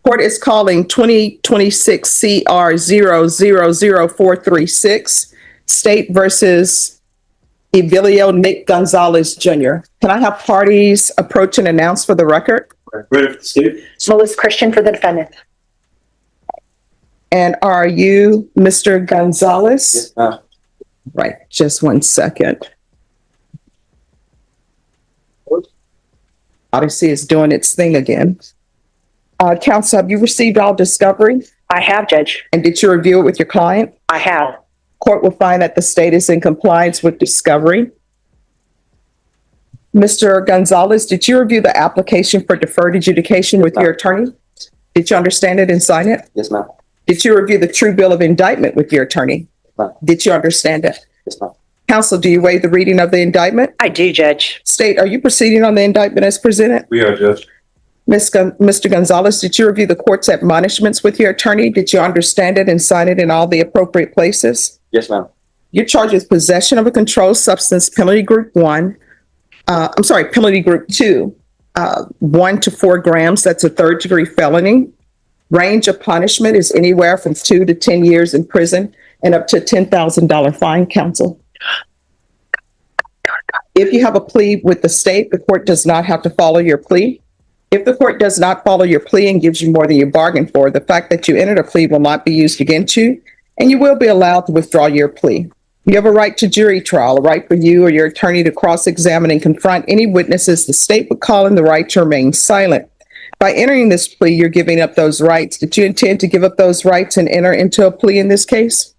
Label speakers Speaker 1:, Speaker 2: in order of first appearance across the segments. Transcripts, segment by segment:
Speaker 1: Court is calling 2026 CR 000436, State versus Evilio Nick Gonzalez Jr. Can I have parties approach and announce for the record?
Speaker 2: Ready for the state?
Speaker 3: Melissa Christian for the defendant.
Speaker 1: And are you Mr. Gonzalez?
Speaker 2: Yes, ma'am.
Speaker 1: Right, just 1 second. Odyssey is doing its thing again. Counsel, have you received all discovery?
Speaker 3: I have, Judge.
Speaker 1: And did you review it with your client?
Speaker 3: I have.
Speaker 1: Court will find that the state is in compliance with discovery. Mr. Gonzalez, did you review the application for deferred adjudication with your attorney? Did you understand it and sign it?
Speaker 2: Yes, ma'am.
Speaker 1: Did you review the true bill of indictment with your attorney?
Speaker 2: Ma'am.
Speaker 1: Did you understand it?
Speaker 2: Yes, ma'am.
Speaker 1: Counsel, do you waive the reading of the indictment?
Speaker 3: I do, Judge.
Speaker 1: State, are you proceeding on the indictment as presented?
Speaker 2: We are, Judge.
Speaker 1: Mr. Gonzalez, did you review the court's admonishments with your attorney? Did you understand it and sign it in all the appropriate places?
Speaker 2: Yes, ma'am.
Speaker 1: You're charged with possession of a controlled substance, penalty group penalty group 2, 1 to 4 grams. That's a third-degree felony. Range of punishment is anywhere from 2 to 10 years in prison and up to a $10,000 fine, counsel. If you have a plea with the state, the court does not have to follow your plea. If the court does not follow your plea and gives you more than you bargained for, the fact that you entered a plea will not be used against you, and you will be allowed to withdraw your plea. You have a right to jury trial, a right for you or your attorney to cross-examine and confront any witnesses the state would call in the right to remain silent. By entering this plea, you're giving up those rights. Did you intend to give up those rights and enter into a plea in this case?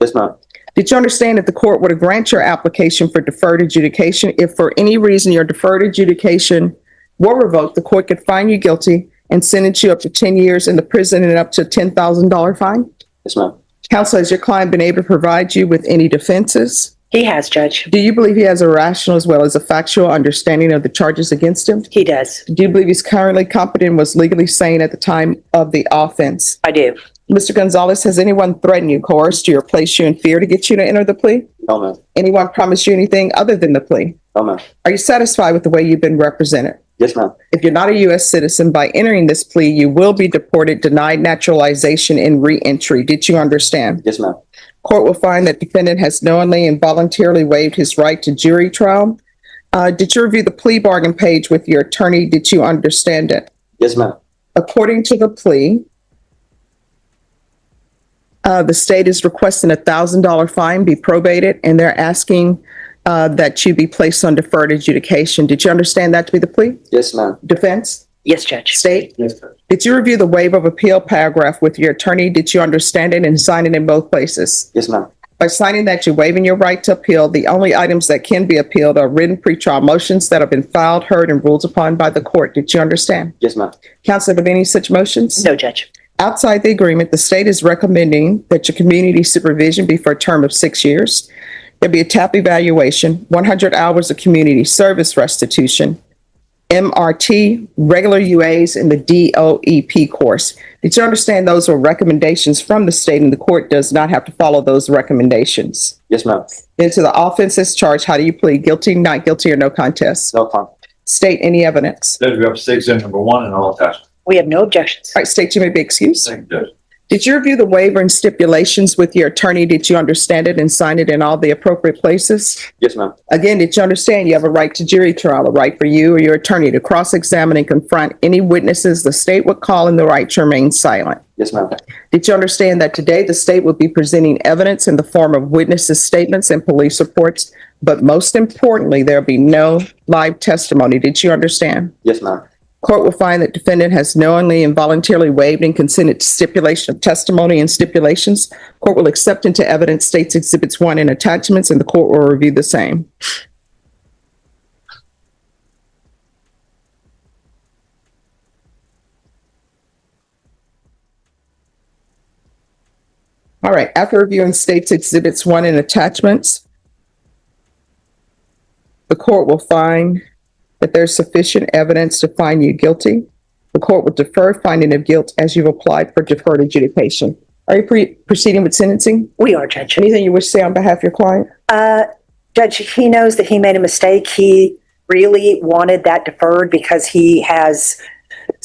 Speaker 2: Yes, ma'am.
Speaker 1: Did you understand that the court would grant your application for deferred adjudication if for any reason your deferred adjudication were revoked, the court could find you guilty and sentence you up to 10 years in the prison and up to a $10,000 fine?
Speaker 2: Yes, ma'am.
Speaker 1: Counsel, has your client been able to provide you with any defenses?
Speaker 3: He has, Judge.
Speaker 1: Do you believe he has a rational as well as a factual understanding of the charges against him?
Speaker 3: He does.
Speaker 1: Do you believe he's currently competent and was legally sane at the time of the offense?
Speaker 3: I do.
Speaker 1: Mr. Gonzalez, has anyone threatened you, coerced you, or placed you in fear to get you to enter the plea?
Speaker 2: No, ma'am.
Speaker 1: Anyone promised you anything other than the plea?
Speaker 2: No, ma'am.
Speaker 1: Are you satisfied with the way you've been represented?
Speaker 2: Yes, ma'am.
Speaker 1: If you're not a U.S. citizen, by entering this plea, you will be deported, denied naturalization, and re-entry. Did you understand?
Speaker 2: Yes, ma'am.
Speaker 1: Court will find that defendant has knowingly and voluntarily waived his right to jury trial. Did you review the plea bargain page with your attorney? Did you understand it?
Speaker 2: Yes, ma'am.
Speaker 1: According to the plea, the state is requesting a $1,000 fine be probated, and they're asking that you be placed on deferred adjudication. Did you understand that to be the plea?
Speaker 2: Yes, ma'am.
Speaker 1: Defense?
Speaker 3: Yes, Judge.
Speaker 1: State?
Speaker 2: Yes, ma'am.
Speaker 1: Did you review the waiver of appeal paragraph with your attorney? Did you understand it and sign it in both places?
Speaker 2: Yes, ma'am.
Speaker 1: By signing that, you're waiving your right to appeal. The only items that can be appealed are written pretrial motions that have been filed, heard, and ruled upon by the court. Did you understand?
Speaker 2: Yes, ma'am.
Speaker 1: Counsel, have any such motions?
Speaker 3: No, Judge.
Speaker 1: Outside the agreement, the state is recommending that your community supervision be for a term of 6 years. There'll be a TAP evaluation, 100 hours of community service restitution, MRT, regular UAs, and the DOEP course. Did you understand those were recommendations from the state and the court does not have to follow those recommendations?
Speaker 2: Yes, ma'am.
Speaker 1: Then to the offenses charged, how do you plead? Guilty, not guilty, or no contest?
Speaker 2: No comment.
Speaker 1: State any evidence.
Speaker 4: Judge, we have state exemption number 1 and all attachments.
Speaker 3: We have no objections.
Speaker 1: All right, state, you may be excused.
Speaker 4: Thank you, Judge.
Speaker 1: Did you review the waiver and stipulations with your attorney? Did you understand it and sign it in all the appropriate places?
Speaker 2: Yes, ma'am.
Speaker 1: Again, did you understand you have a right to jury trial, a right for you or your attorney to cross-examine and confront any witnesses the state would call in the right to remain silent?
Speaker 2: Yes, ma'am.
Speaker 1: Did you understand that today the state will be presenting evidence in the form of witnesses' statements and police reports, but most importantly, there'll be no live testimony? Did you understand?
Speaker 2: Yes, ma'am.
Speaker 1: Court will find that defendant has knowingly and voluntarily waived and consented to stipulation of testimony and stipulations. Court will accept into evidence states exhibits 1 and attachments, and the court will review the same. All right, after reviewing states exhibits 1 and attachments, the court will find that there's sufficient evidence to find you guilty. The court will defer finding of guilt as you've applied for deferred adjudication. Are you proceeding with sentencing?
Speaker 3: We are, Judge.
Speaker 1: Anything you wish to say on behalf of your client?
Speaker 3: Judge, he knows that he made a mistake. He really wanted that deferred because he has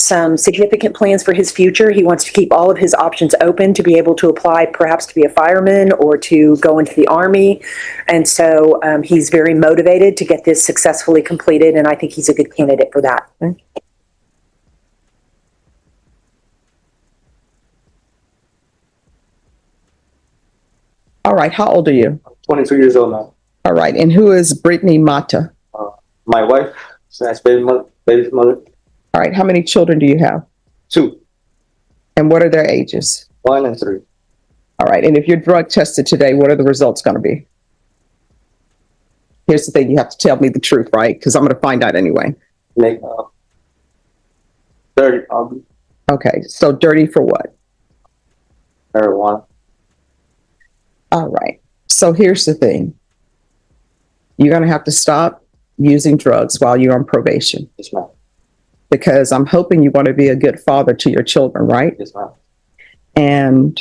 Speaker 3: some significant plans for his future. He wants to keep all of his options open to be able to apply perhaps to be a fireman or to go into the Army. And so he's very motivated to get this successfully completed, and I think he's a good candidate for that.
Speaker 1: All right, how old are you?
Speaker 2: 22 years old now.
Speaker 1: All right, and who is Brittany Mata?
Speaker 2: My wife, slash baby's mother.
Speaker 1: All right, how many children do you have?
Speaker 2: 2,
Speaker 1: And what are their ages?
Speaker 2: 1 and 3.
Speaker 1: All right, and if you're drug tested today, what are the results going to be? Here's the thing, you have to tell me the truth, right? Because I'm going to find out anyway.
Speaker 2: Make 30
Speaker 1: Okay, so dirty for what?
Speaker 2: marijuana.
Speaker 1: All right, so here's the thing. You're going to have to stop using drugs while you're on probation,
Speaker 2: Yes, ma'am.
Speaker 1: because I'm hoping you want to be a good father to your children, right?
Speaker 2: Yes, ma'am.
Speaker 1: And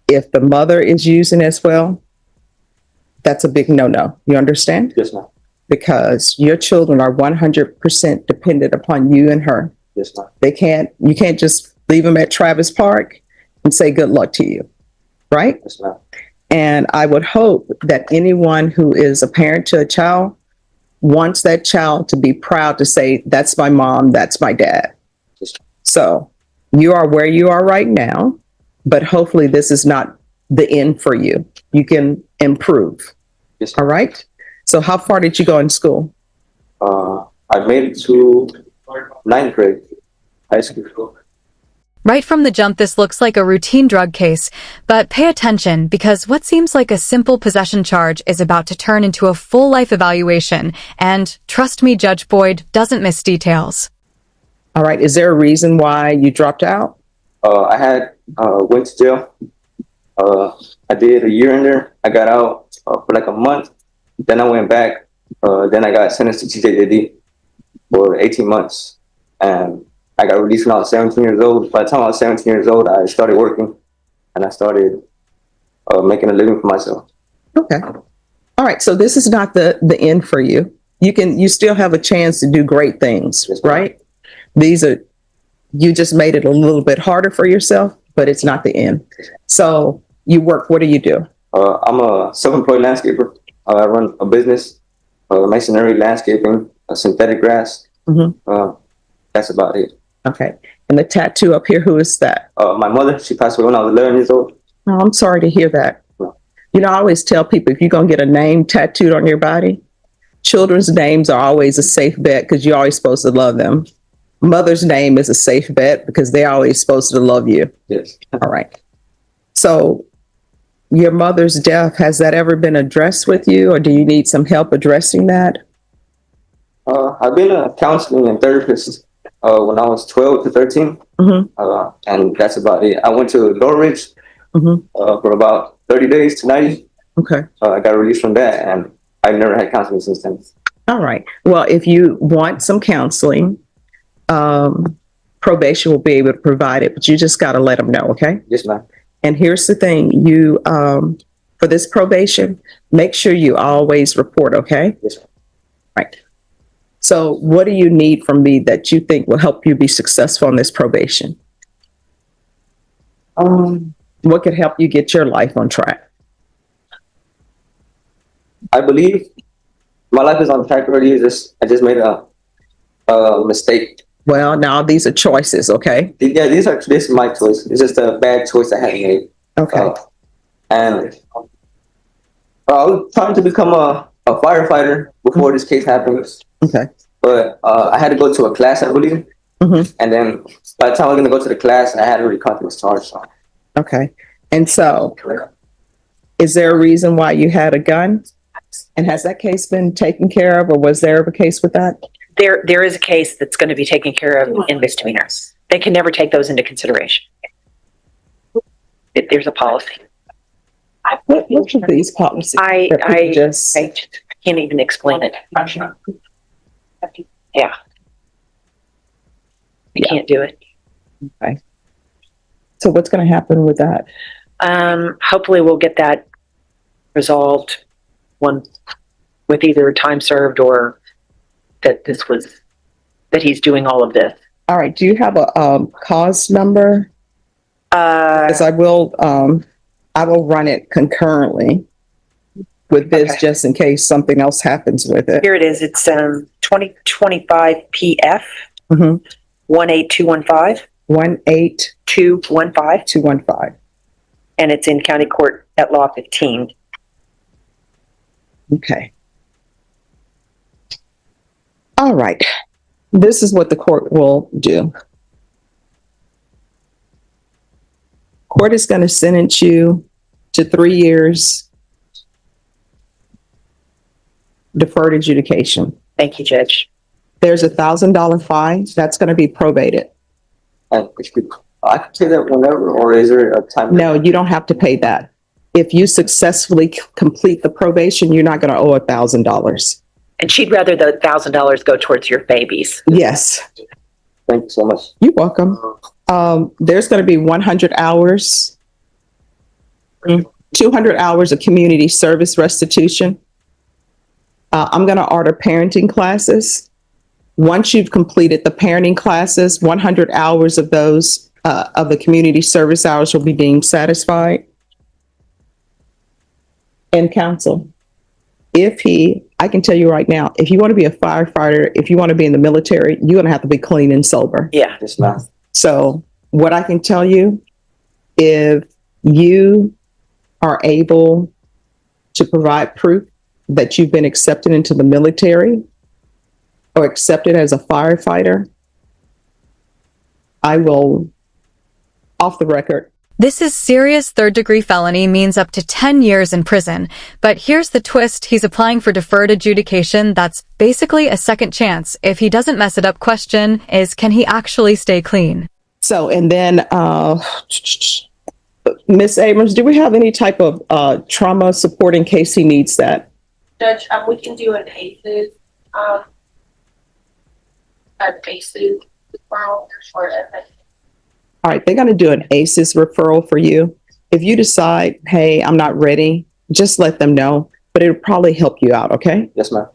Speaker 1: if the mother is using as well, that's a big no-no. You understand?
Speaker 2: Yes, ma'am.
Speaker 1: Because your children are 100% dependent upon you and her.
Speaker 2: Yes, ma'am.
Speaker 1: You can't just leave them at Travis Park and say good luck to you, right?
Speaker 2: Yes, ma'am.
Speaker 1: And I would hope that anyone who is a parent to a child wants that child to be proud to say, that's my mom, that's my dad.
Speaker 2: Yes.
Speaker 1: So you are where you are right now, but hopefully this is not the end for you. You can improve.
Speaker 2: Yes,
Speaker 1: All
Speaker 2: ma'am.
Speaker 1: right. So how far did you go in school?
Speaker 2: I made it to 9th grade, high school.
Speaker 5: Right from the jump, this looks like a routine drug case, but pay attention because what seems like a simple possession charge is about to turn into a full life evaluation. And trust me, Judge Boyd doesn't miss details.
Speaker 1: All right. Is there a reason why you dropped out?
Speaker 2: I went to jail. I did a year in there. I got out for like a month. Then I went back. Then I got sentenced to TJD for 18 months. And I got released when I was 17 years old. By the time I was 17 years old, I started working and I started making a living for myself.
Speaker 1: Okay. All right. So this is not the end for you. You still have a chance to do great things,
Speaker 2: Yes, ma'am.
Speaker 1: right? You just made it a little bit harder for yourself, but it's not the end. So you work, what do you do?
Speaker 2: I'm a self-employed landscaper. I run a business, masonry, landscaping, synthetic grass.
Speaker 1: Mhm.
Speaker 2: That's about it.
Speaker 1: Okay. And the tattoo up here, who is that?
Speaker 2: My mother, she passed away when I was 11 years old.
Speaker 1: Oh, I'm sorry to hear that. You know, I always tell people, if you're going to get a name tattooed on your body, children's names are always a safe bet because you're always supposed to love them. Mother's name is a safe bet because they're always supposed to love you.
Speaker 2: Yes.
Speaker 1: All right. So your mother's death, has that ever been addressed with you, or do you need some help addressing that?
Speaker 2: I've been a counseling and therapist when I was 12 to 13.
Speaker 1: Mm-hmm.
Speaker 2: And that's about it. I went to Lower Ridge for about 30 days to 90.
Speaker 1: Okay.
Speaker 2: I got released from that, and I've never had counseling since then.
Speaker 1: All right. Well, if you want some counseling, probation will be able to provide it, but you just got to let them know. Okay.
Speaker 2: Yes, ma'am.
Speaker 1: And here's the thing, for this probation, make sure you always report. Okay.
Speaker 2: Yes, ma'am.
Speaker 1: Right. So what do you need from me that you think will help you be successful on this probation? What could help you get your life on track?
Speaker 2: I believe my life is on track already. I just made a mistake.
Speaker 1: Well, now these are choices. Okay.
Speaker 2: Yeah, this is my choice. It's just a bad choice I had made.
Speaker 1: Okay.
Speaker 2: And I was trying to become a firefighter before this case happened.
Speaker 1: Okay.
Speaker 2: But I had to go to a class, I believe.
Speaker 1: Mm-hmm.
Speaker 2: And then by the time I was going to go to the class, I had already caught this charge. So.
Speaker 1: Okay. And so is there a reason why you had a gun? And has that case been taken care of, or was there ever a case with that?
Speaker 3: There is a case that's going to be taken care of in misdemeanors. They can never take those into consideration. There's a policy.
Speaker 1: Which of these policies?
Speaker 3: I
Speaker 1: just
Speaker 3: can't even explain it. Yeah. I can't do it.
Speaker 1: Okay. So what's going to happen with that?
Speaker 3: Hopefully we'll get that resolved with either time served or that he's doing all of this.
Speaker 1: All right, do you have a cause number? As I will run it concurrently with this
Speaker 3: Okay.
Speaker 1: just in case something else happens with it.
Speaker 3: Here it is. It's 2025 PF
Speaker 1: Mhm.
Speaker 3: 18215
Speaker 1: 18215.
Speaker 3: 215, and it's in County Court at Law 15.
Speaker 1: Okay. All right. This is what the court will do. Court is going to sentence you to 3 years deferred adjudication.
Speaker 3: Thank you, Judge.
Speaker 1: There's $1,000 fine that's going to be probated.
Speaker 2: And I can pay that whenever, or is there a time?
Speaker 1: No, you don't have to pay that. If you successfully complete the probation, you're not going to owe $1,000.
Speaker 3: And she'd rather the $1,000 go towards your babies.
Speaker 1: Yes,
Speaker 2: Thank you so much.
Speaker 1: you're welcome. There's going to be 100 hours, 200 hours of community service restitution. I'm going to order parenting classes. Once you've completed the parenting classes, 100 hours of those, of the community service hours will be deemed satisfied. And counsel, I can tell you right now, if you want to be a firefighter, if you want to be in the military, you're going to have to be clean and sober.
Speaker 3: Yeah.
Speaker 2: Yes, ma'am.
Speaker 1: So what I can tell you, if you are able to provide proof that you've been accepted into the military or accepted as a firefighter, I will, off the record.
Speaker 5: This is serious third-degree felony, means up to 10 years in prison. But here's the twist. He's applying for deferred adjudication. That's basically a second chance. If he doesn't mess it up, question is, can he actually stay clean?
Speaker 1: So, and then, Ms. Abrams, do we have any type of trauma support in case he needs that?
Speaker 6: Judge, we can do an ACEs, referral or
Speaker 1: All right, they're going to do an ACEs referral for you. If you decide, hey, I'm not ready, just let them know, but it'll probably help you out, okay?
Speaker 2: Yes, ma'am.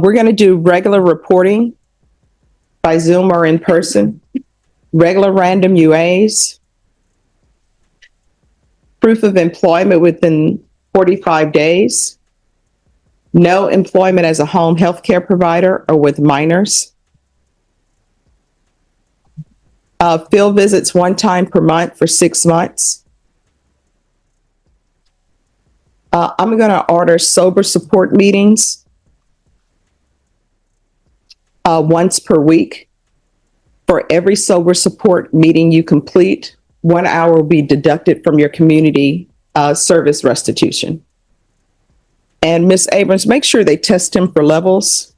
Speaker 1: We're going to do regular reporting by Zoom or in person, regular random UAs, proof of employment within 45 days, no employment as a home health care provider or with minors, field visits 1 time per month for 6 months. I'm going to order sober support meetings once per week. For every sober support meeting you complete, 1 hour will be deducted from your community service restitution. And Ms. Abrams, make sure they test him for levels.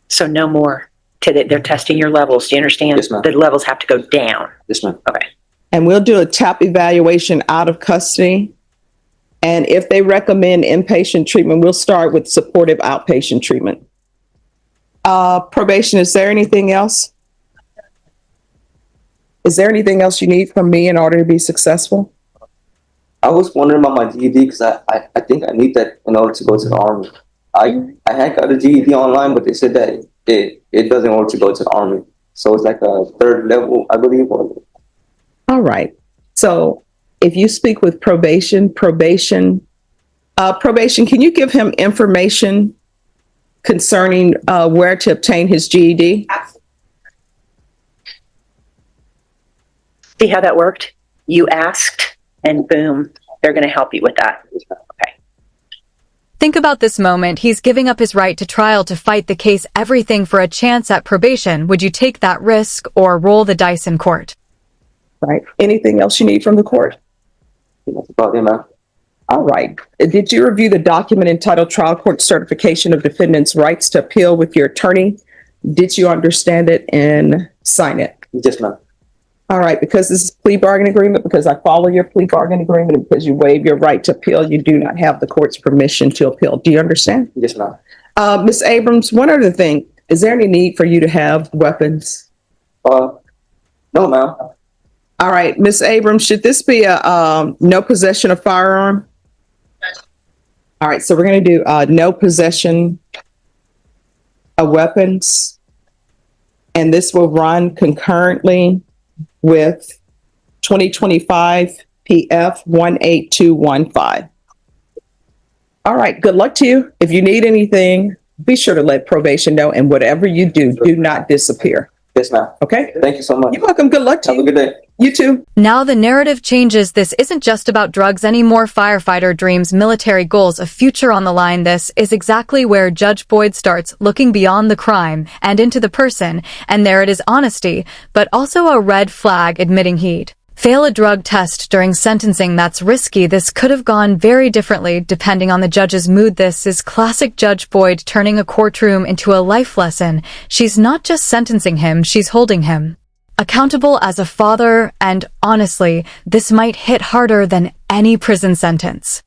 Speaker 3: So no more. They're testing your levels. Do you understand?
Speaker 2: Yes, ma'am.
Speaker 3: The levels have to go down.
Speaker 2: Yes, ma'am.
Speaker 3: Okay.
Speaker 1: And we'll do a TAP evaluation out of custody. And if they recommend inpatient treatment, we'll start with supportive outpatient treatment. Probation, is there anything else? Is there anything else you need from me in order to be successful?
Speaker 2: I was wondering about my GED because I think I need that in order to go to the Army. I had got a GED online, but they said that it doesn't work to go to the Army. So it's like a 3rd level, I believe.
Speaker 1: All right. So if you speak with probation, can you give him information concerning where to obtain his GED?
Speaker 3: See how that worked? You asked, and boom, they're going to help you with that. Okay.
Speaker 5: Think about this moment. He's giving up his right to trial to fight the case, everything for a chance at probation. Would you take that risk or roll the dice in court?
Speaker 1: Right. Anything else you need from the court?
Speaker 2: That's about it, ma'am.
Speaker 1: All right. Did you review the document entitled Trial Court Certification of Defendant's Rights to Appeal with your attorney? Did you understand it and sign it?
Speaker 2: Yes, ma'am.
Speaker 1: All right. Because this is a plea bargain agreement, because I follow your plea bargain agreement, and because you waive your right to appeal, you do not have the court's permission to appeal. Do you understand?
Speaker 2: Yes, ma'am.
Speaker 1: Ms. Abrams, one other thing. Is there any need for you to have weapons?
Speaker 2: No, ma'am.
Speaker 1: All right. Ms. Abrams, should this be a no possession of firearm? All right. So we're going to do no possession weapons. And this will run concurrently with 2025 PF 18215. All right, good luck to you. If you need anything, be sure to let probation know, and whatever you do, do not disappear.
Speaker 2: Yes, ma'am.
Speaker 1: Okay?
Speaker 2: Thank you so much.
Speaker 1: You're welcome. Good luck to
Speaker 2: Have a
Speaker 1: you.
Speaker 2: good day.
Speaker 1: You too.
Speaker 5: Now the narrative changes. This isn't just about drugs anymore. Firefighter dreams, military goals, a future on the line. This is exactly where Judge Boyd starts, looking beyond the crime and into the person. And there it is, honesty, but also a red flag admitting he'd fail a drug test during sentencing. That's risky. This could have gone very differently depending on the judge's mood. This is classic Judge Boyd turning a courtroom into a life lesson. She's not just sentencing him, she's holding him accountable as a father, and honestly, this might hit harder than any prison sentence.